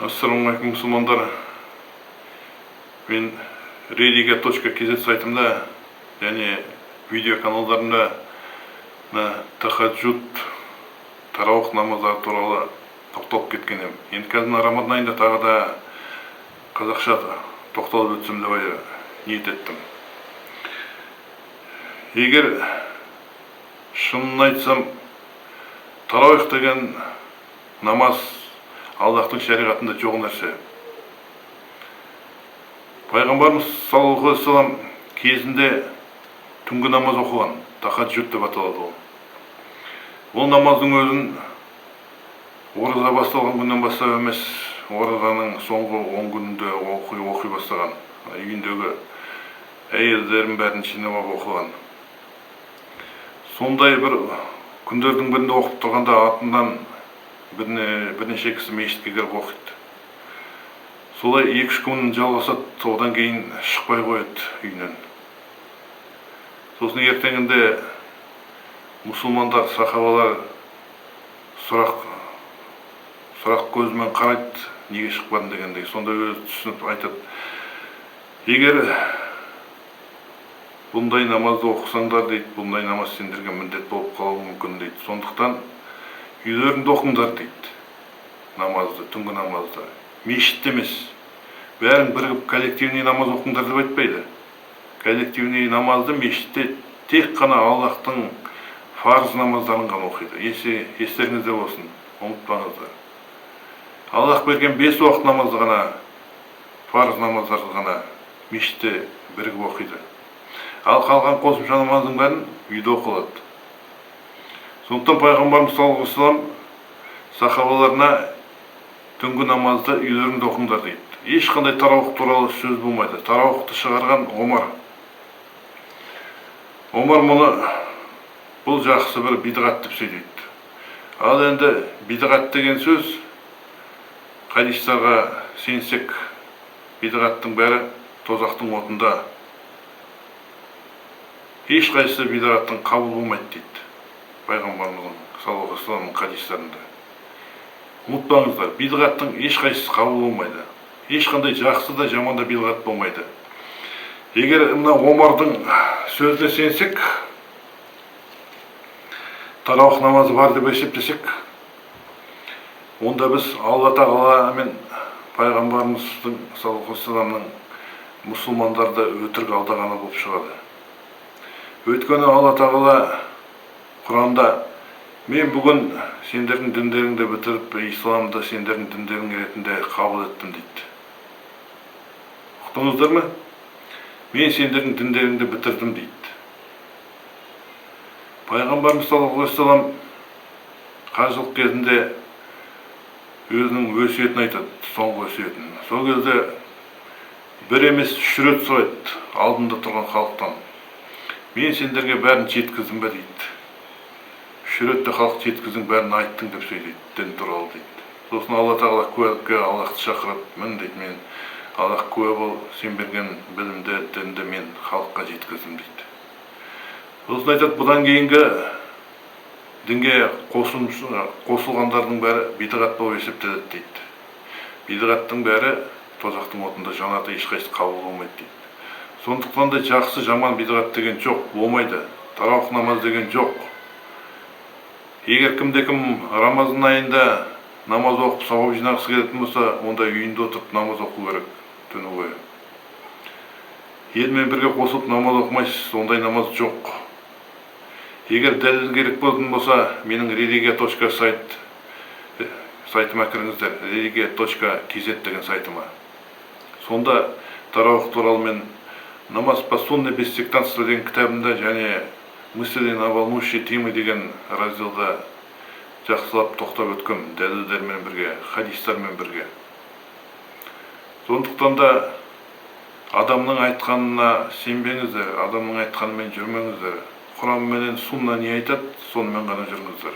Ассалаумағалейкум мұсылмандар. Мен religia.kz сайтымда және видео каналдарында тахаджуд тарауых намаздары туралы тоқталып кеткен едім. Енді қазір Рамадан айында тағы да қазақша тоқталып өтсем деп ниет еттім. Егер шынын айтсам, тарауих деген намаз Аллахтың шариғатында жоқ нәрсе. Пайғамбарымыз саллаллаху алейхи вассалам кезінде түнгі намаз оқыған, тахаджуд деп аталады ол. Ол намаздың өзін ораза басталған күннен бастап емес, оразаның соңғы 10 күнінде оқи бастаған. Үйіндегі әйелдерін бәрін жинап алып оқыған. Сондай бір күндердің бірінде оқып тұрғанда артынан бірнеше кісі мешітке кіріп оқиды. Солай 2-3 күн жалғасады, одан кейін шықпай қояды үйінен. Сосын ертеңінде мұсылмандар, сахабалар сұрақ көзімен қарайды, неге шықпадың дегендей. Сонда өзі түсініп айтады: егер бұндай намазды оқысаңдар дейді, бұндай намаз сендерге міндет болып қалуы мүмкін дейді. Сондықтан үйлерінде оқыңдар дейді намазды, түнгі намазды. Мешітте емес, бәрің бірігіп коллективный намаз оқыңдар деп айтпайды. Коллективный намазды мешітте тек қана Аллахтың фарыз намаздарын ғана оқиды. Естеріңізде болсын, ұмытпаңыздар. Аллах берген 5 уақыт намазды ғана, фарыз намаздарды ғана мешітте бірігіп оқиды. Ал қалған қосымша намаздың бәрін үйде оқылады. Сондықтан пайғамбарымыз саллаллаху алейхи вассалам сахабаларына түнгі намазды үйлерінде оқыңдар дейді. Ешқандай тарауых туралы сөз болмайды. Тарауыхты шығарған Омар. Омар мұны бұл жақсы бір бидғат деп сөйлейді. Ал енді бидғат деген сөз, хадистарға сенсек, бидғаттың бәрі тозақтың отында. Ешқайсысы бидғаттың қабыл болмайды дейді пайғамбарымыздың саллаллаху алейхи вассаламның хадистерінде. Ұмытпаңыздар, бидғаттың ешқайсысы қабыл болмайды. Ешқандай жақсы да жаман да бидғат болмайды. Егер мына Омардың сөзіне сенсек, тарауых намазы бар деп есептесек, онда біз Алла Тағала мен пайғамбарымыздың саллаллаху алейхи вассаламның мұсылмандарды өтірік алдағаны болып шығады. Өйткені Алла Тағала Құранда: мен бүгін сендердің діндеріңді бітіріп, исламды сендердің діндерің ретінде қабыл еттім дейді. Ұқтыңыздар ма? Мен сендердің діндеріңді бітірдім дейді. Пайғамбарымыз саллаллаху алейхи вассалам қажылық кезінде өзінің өсиетін айтады, соңғы өсиетін. Сол кезде бір емес 3 рет сұрайды алдында тұрған халықтан: мен сендерге бәрін жеткіздім бе дейді. 3 ретте халық жеткіздің, бәрін айттың деп сөйлейді, дін туралы дейді. Сосын Алла Тағала куәлікке Аллахты шақырып: мін дейді, мен Аллах куә бол, сен берген білімді, дінді мен халыққа жеткіздім дейді. Сосын айтады: бұдан кейінгі дінге қосылғандардың бәрі бидғат болып есептеледі дейді. Бидғаттың бәрі тозақтың отында жанады, ешқайсысы қабыл болмайды дейді. Сондықтан да жақсы жаман бидғат деген жоқ, болмайды. Тарауых намаз деген жоқ. Егер кімде-кім Рамазан айында намаз оқып сауап жинағысы келетін болса, онда үйінде отырып намаз оқу керек түні бойы. Елмен бірге қосылып намаз оқымайсыз, ондай намаз жоқ. Егер дәлел керек болатын болса, менің сайтыма кіріңіздер, religia.kz деген сайтыма. Сонда тарауых туралы мен намаз по сунне без сектантства деген кітабымда және мысли на волнующие темы деген разделда жақсылап тоқтап өткен, дәлелдермен бірге, хадистермен бірге. Сондықтан да адамның айтқанына сенбеңіздер, адамның айтқанымен жүрмеңіздер. Құран менен сунна не айтады, сонымен ғана жүріңіздер.